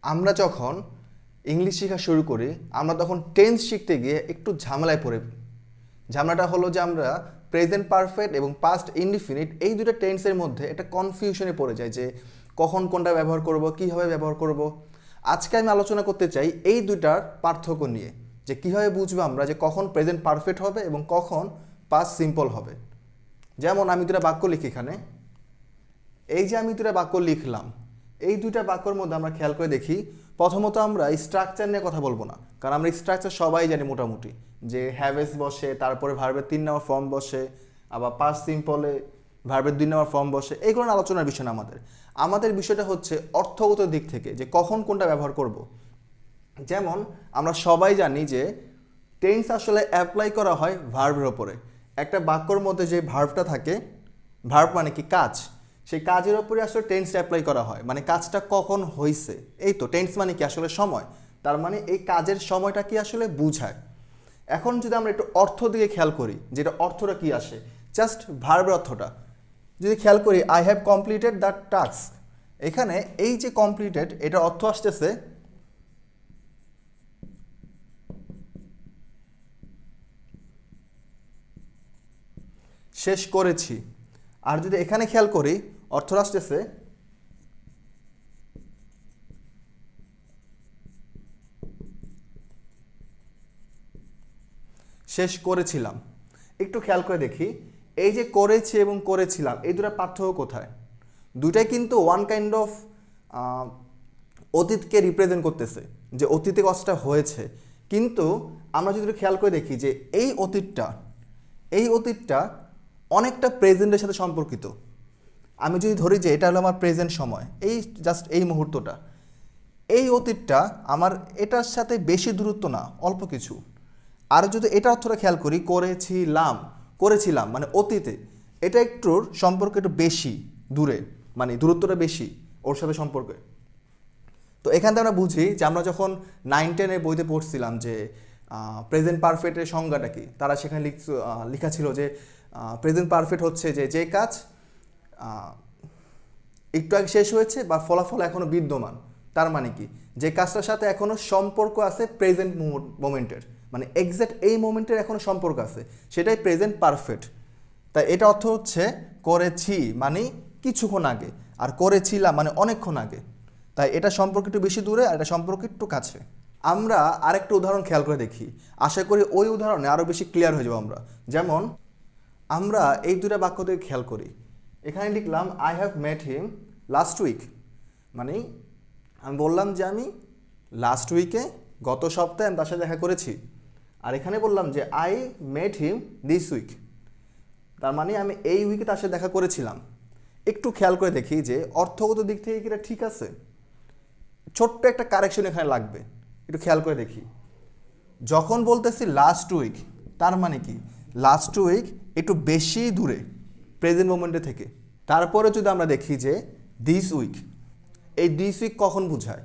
আমরা যখন ইংলিশ শেখা শুরু করি আমরা তখন টেন্স শিখতে গিয়ে একটু ঝামেলায় পড়ে। ঝামেলাটা হলো যে আমরা প্রেজেন্ট পারফেক্ট এবং পাস্ট ইনডিফিনিট এই দুটো টেন্সের মধ্যে একটা কনফিউশনে পড়ে যায় যে কখন কোনটা ব্যবহার করব, কীভাবে ব্যবহার করব। আজকে আমি আলোচনা করতে চাই এই দুটার পার্থক্য নিয়ে, যে কীভাবে বুঝবো আমরা যে কখন প্রেজেন্ট পারফেক্ট হবে এবং কখন পাস্ট সিম্পল হবে। যেমন আমি দুটা বাক্য লিখি এখানে, এই যে আমি দুটা বাক্য লিখলাম, এই দুইটা বাক্যর মধ্যে আমরা খেয়াল করে দেখি। প্রথমত আমরা স্ট্রাকচার নিয়ে কথা বলবো না, কারণ আমরা স্ট্রাকচার সবাই জানি মোটামুটি, যে হ্যাভেস বসে, তারপরে ভার্বের 3 নম্বর ফর্ম বসে, আবার পাস্ট সিম্পলে ভার্বের 2 নম্বর ফর্ম বসে। এই কোনো আলোচনার বিষয় না আমাদের। আমাদের বিষয়টা হচ্ছে অর্থগত দিক থেকে, যে কখন কোনটা ব্যবহার করব। যেমন আমরা সবাই জানি যে টেন্স আসলে অ্যাপ্লাই করা হয় ভার্বের ওপরে। একটা বাক্যর মধ্যে যে ভার্বটা থাকে, ভার্ব মানে কি কাজ, সেই কাজের ওপরে আসলে টেন্সটা অ্যাপ্লাই করা হয়, মানে কাজটা কখন হয়েছে। এই তো টেন্স মানে কি আসলে সময়, তার মানে এই কাজের সময়টা কি আসলে বুঝায়। এখন যদি আমরা একটু অর্থ দিকে খেয়াল করি, যেটা অর্থটা কি আসে, জাস্ট ভার্বের অর্থটা যদি খেয়াল করি, I have completed the task, এখানে এই যে কমপ্লিটেড এটার অর্থ আসতেছে শেষ করেছি। আর যদি এখানে খেয়াল করি, অর্থ আসতেছে শেষ করেছিলাম। একটু খেয়াল করে দেখি, এই যে করেছি এবং করেছিলাম এই দুটো পার্থক্য কোথায়। দুটাই কিন্তু ওয়ান কাইন্ড অফ অতীতকে রিপ্রেজেন্ট করতেছে, যে অতীতে কাজটা হয়েছে। কিন্তু আমরা যদি একটু খেয়াল করে দেখি যে এই অতীতটা অনেকটা প্রেজেন্টের সাথে সম্পর্কিত। আমি যদি ধরি যে এটা হলো আমার প্রেজেন্ট সময়, এই জাস্ট এই মুহূর্তটা, এই অতীতটা আমার এটার সাথে বেশি দূরত্ব না, অল্প কিছু। আর যদি এটা অর্থটা খেয়াল করি, করেছিলাম মানে অতীতে, এটা একটুর সম্পর্ক একটু বেশি দূরে, মানে দূরত্বটা বেশি ওর সাথে সম্পর্কে। তো এখান থেকে আমরা বুঝি যে আমরা যখন 9-10-এর বইতে পড়ছিলাম যে প্রেজেন্ট পারফেক্টের সংজ্ঞাটা কি, তারা সেখানে লেখা ছিল যে প্রেজেন্ট পারফেক্ট হচ্ছে যে যে কাজ একটু আগে শেষ হয়েছে বা ফলাফল এখনও বিদ্যমান। তার মানে কি, যে কাজটার সাথে এখনও সম্পর্ক আছে প্রেজেন্ট মোমেন্টের, মানে এক্স্যাক্ট এই মোমেন্টের এখনও সম্পর্ক আছে, সেটাই প্রেজেন্ট পারফেক্ট। তাই এটা অর্থ হচ্ছে করেছি মানে কিছুক্ষণ আগে, আর করেছিলাম মানে অনেকক্ষণ আগে। তাই এটা সম্পর্ক একটু বেশি দূরে আর এটা সম্পর্ক একটু কাছে। আমরা আরেকটা উদাহরণ খেয়াল করে দেখি, আশা করি ওই উদাহরণে আরও বেশি ক্লিয়ার হয়ে যাবো আমরা। যেমন আমরা এই দুটা বাক্য থেকে খেয়াল করি, এখানে লিখলাম I have met him last week, মানে আমি বললাম যে আমি লাস্ট উইকে, গত সপ্তাহে আমি তার সাথে দেখা করেছি। আর এখানে বললাম যে I met him this week, তার মানে আমি এই উইকে তার সাথে দেখা করেছিলাম। একটু খেয়াল করে দেখি যে অর্থগত দিক থেকে কি এটা ঠিক আছে। ছোট্ট একটা কারেকশন এখানে লাগবে, একটু খেয়াল করে দেখি। যখন বলতেছি লাস্ট উইক, তার মানে কি লাস্ট উইক একটু বেশি দূরে প্রেজেন্ট মোমেন্টে থেকে। তারপরে যদি আমরা দেখি যে দিস উইক, এই দিস উইক কখন বোঝায়,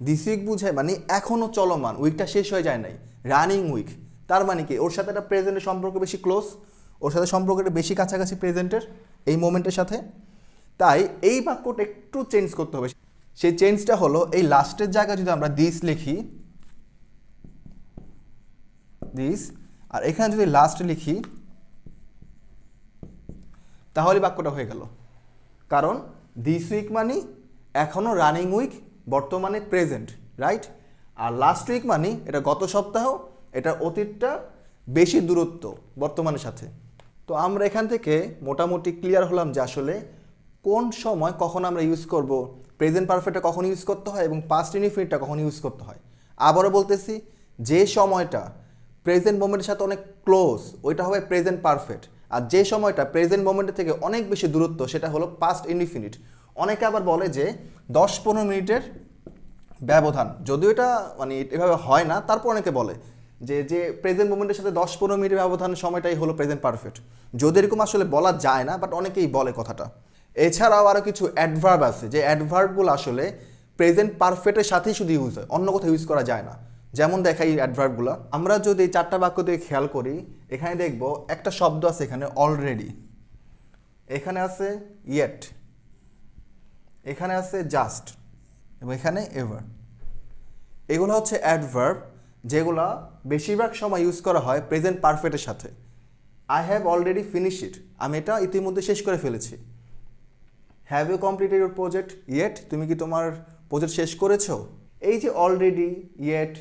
দিস উইক বোঝায় মানে এখনও চলমান, উইকটা শেষ হয়ে যায় নাই, রানিং উইক। তার মানে কি ওর সাথে একটা প্রেজেন্টের সম্পর্ক বেশি ক্লোজ, ওর সাথে সম্পর্কটা বেশি কাছাকাছি প্রেজেন্টের এই মোমেন্টের সাথে। তাই এই বাক্যটা একটু চেঞ্জ করতে হবে। সেই চেঞ্জটা হলো এই লাস্টের জায়গায় যদি আমরা দিস লিখি, দিস, আর এখানে যদি লাস্ট লিখি, তাহলে বাক্যটা হয়ে গেল। কারণ দিস উইক মানে এখনও রানিং উইক, বর্তমানে প্রেজেন্ট, রাইট। আর লাস্ট উইক মানে এটা গত সপ্তাহ, এটা অতীতটা বেশি দূরত্ব বর্তমানের সাথে। তো আমরা এখান থেকে মোটামুটি ক্লিয়ার হলাম যে আসলে কোন সময় কখন আমরা ইউজ করব, প্রেজেন্ট পারফেক্টটা কখন ইউজ করতে হয় এবং পাস্ট ইনডিফিনিটটা কখন ইউজ করতে হয়। আবারও বলতেছি, যে সময়টা প্রেজেন্ট মোমেন্টের সাথে অনেক ক্লোজ ওইটা হবে প্রেজেন্ট পারফেক্ট, আর যে সময়টা প্রেজেন্ট মোমেন্টের থেকে অনেক বেশি দূরত্ব সেটা হলো পাস্ট ইনডিফিনিট। অনেকে আবার বলে যে 10-15 মিনিটের ব্যবধান, যদিও এটা মানে এভাবে হয় না, তারপর অনেকে বলে যে যে প্রেজেন্ট মোমেন্টের সাথে 10-15 মিনিটের ব্যবধান সময়টাই হলো প্রেজেন্ট পারফেক্ট। যদি এরকম আসলে বলা যায় না, বাট অনেকেই বলে কথাটা। এছাড়াও আরও কিছু অ্যাডভার্ব আছে, যে অ্যাডভার্বগুলো আসলে প্রেজেন্ট পারফেক্টের সাথেই শুধু ইউজ হয়, অন্য কোথাও ইউজ করা যায় না। যেমন দেখাই অ্যাডভার্বগুলো, আমরা যদি 4টা বাক্য দিয়ে খেয়াল করি, এখানে দেখব একটা শব্দ আছে এখানে অলরেডি, এখানে আছে ইয়েট, এখানে আছে জাস্ট, এবং এখানে এভার। এগুলো হচ্ছে অ্যাডভার্ব, যেগুলো বেশিরভাগ সময় ইউজ করা হয় প্রেজেন্ট পারফেক্টের সাথে। I have already finish it, আমি এটা ইতিমধ্যে শেষ করে ফেলেছি। Have you completed your project yet, তুমি কি তোমার প্রজেক্ট শেষ করেছো? এই যে অলরেডি, ইয়েট,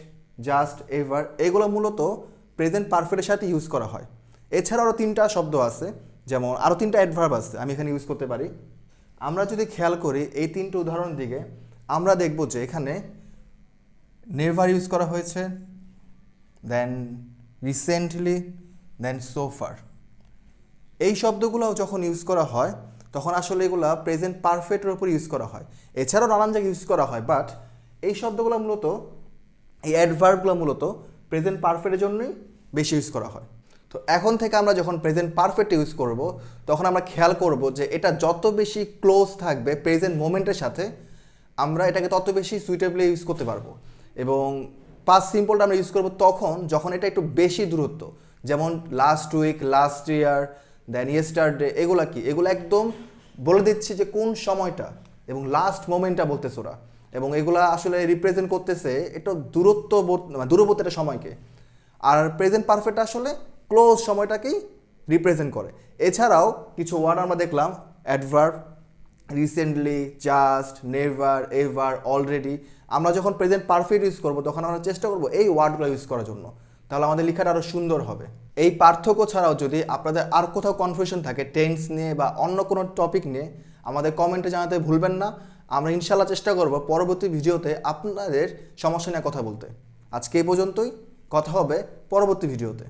জাস্ট, এভার, এগুলো মূলত প্রেজেন্ট পারফেক্টের সাথে ইউজ করা হয়। এছাড়া আরও 3টা শব্দ আছে, যেমন আরও 3টা অ্যাডভার্ব আছে, আমি এখানে ইউজ করতে পারি। আমরা যদি খেয়াল করি এই 3টে উদাহরণ দিকে, আমরা দেখব যে এখানে নেভার ইউজ করা হয়েছে, দেন রিসেন্টলি, দেন সোফার। এই শব্দগুলো যখন ইউজ করা হয় তখন আসলে এগুলো প্রেজেন্ট পারফেক্টের উপর ইউজ করা হয়। এছাড়াও নানান জায়গায় ইউজ করা হয়, বাট এই শব্দগুলো মূলত, এই অ্যাডভার্বগুলো মূলত প্রেজেন্ট পারফেক্টের জন্যই বেশি ইউজ করা হয়। তো এখন থেকে আমরা যখন প্রেজেন্ট পারফেক্ট ইউজ করব, তখন আমরা খেয়াল করব যে এটা যত বেশি ক্লোজ থাকবে প্রেজেন্ট মোমেন্টের সাথে, আমরা এটাকে তত বেশি সুইটেবলি ইউজ করতে পারবো। এবং পাস্ট সিম্পলটা আমরা ইউজ করবো তখন যখন এটা একটু বেশি দূরত্ব, যেমন লাস্ট উইক, লাস্ট ইয়ার, দেন ইয়েস্টারডে, এগুলা কি, এগুলো একদম বলে দিচ্ছে যে কোন সময়টা, এবং লাস্ট মোমেন্টটা বলতেছে ওরা, এবং এগুলা আসলে রিপ্রেজেন্ট করতেছে একটু দূরবর্তী একটা সময়কে। আর প্রেজেন্ট পারফেক্ট আসলে ক্লোজ সময়টাকেই রিপ্রেজেন্ট করে। এছাড়াও কিছু ওয়ার্ড আমরা দেখলাম, adverb, recently, just, never, ever, already. আমরা যখন প্রেজেন্ট পারফেক্ট ইউজ করবো তখন আমরা চেষ্টা করবো এই ওয়ার্ডগুলো ইউজ করার জন্য, তাহলে আমাদের লেখাটা আরও সুন্দর হবে। এই পার্থক্য ছাড়াও যদি আপনাদের আর কোথাও কনফিউশন থাকে টেন্স নিয়ে বা অন্য কোনো টপিক নিয়ে, আমাদের কমেন্টে জানাতে ভুলবেন না। আমরা ইনশাল্লাহ চেষ্টা করব পরবর্তী ভিডিওতে আপনাদের সমস্যা নিয়ে কথা বলতে। আজকে এই পর্যন্তই, কথা হবে পরবর্তী ভিডিওতে।